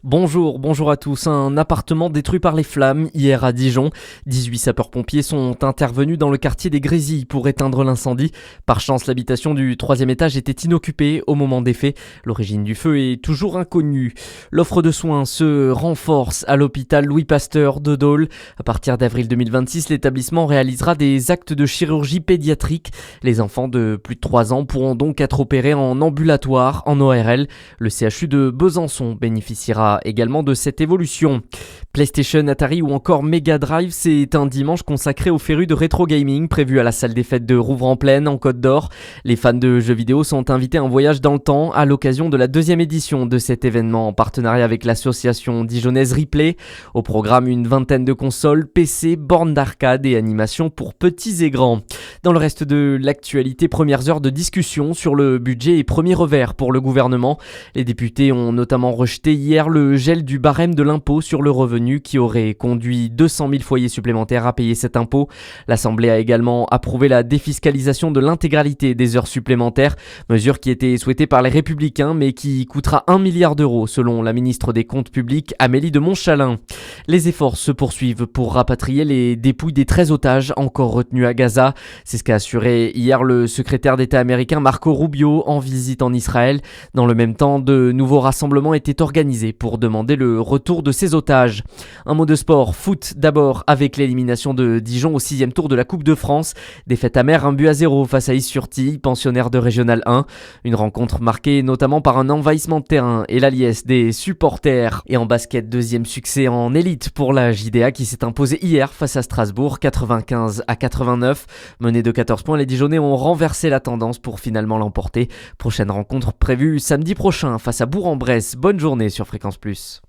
Bonjour à tous. Un appartement détruit par les flammes hier à Dijon. 18 sapeurs-pompiers sont intervenus dans le quartier des Grésilles pour éteindre l'incendie. Par chance, l'habitation du troisième étage était inoccupée au moment des faits. L'origine du feu est toujours inconnue. L'offre de soins se renforce à l'hôpital Louis Pasteur de Dole. À partir d'avril 2026, l'établissement réalisera des actes de chirurgie pédiatrique. Les enfants de plus de 3 ans pourront donc être opérés en ambulatoire, en ORL. Le CHU de Besançon bénéficiera également de cette évolution. PlayStation, Atari ou encore Mega Drive, c'est un dimanche consacré aux férus de rétro gaming prévu à la salle des fêtes de Rouvres-en-Plaine en Côte d'Or. Les fans de jeux vidéo sont invités à un voyage dans le temps à l'occasion de la deuxième édition de cet événement en partenariat avec l'association dijonnaise Replay. Au programme, une vingtaine de consoles, PC, bornes d'arcade et animations pour petits et grands. Dans le reste de l'actualité, premières heures de discussion sur le budget et premier revers pour le gouvernement. Les députés ont notamment rejeté hier le gel du barème de l'impôt sur le revenu qui aurait conduit 200 000 foyers supplémentaires à payer cet impôt. L'Assemblée a également approuvé la défiscalisation de l'intégralité des heures supplémentaires, mesure qui était souhaitée par les Républicains mais qui coûtera 1 milliard d'euros selon la ministre des Comptes publics Amélie de Montchalin. Les efforts se poursuivent pour rapatrier les dépouilles des 13 otages encore retenus à Gaza. C'est ce qu'a assuré hier le secrétaire d'État américain Marco Rubio en visite en Israël. Dans le même temps, de nouveaux rassemblements étaient organisés pour demander le retour de ces otages. Un mot de sport, foot d'abord avec l'élimination de Dijon au 6e tour de la Coupe de France. Défaite amère 1-0 face à Is-sur-Tille, pensionnaire de Régional 1. Une rencontre marquée notamment par un envahissement de terrain et la liesse des supporters. Et en basket, deuxième succès en élite pour la JDA qui s'est imposée hier face à Strasbourg, 95-89. Menés de 14 points, les Dijonnais ont renversé la tendance pour finalement l'emporter. Prochaine rencontre prévue samedi prochain face à Bourg-en-Bresse. Bonne journée sur Fréquence Plus.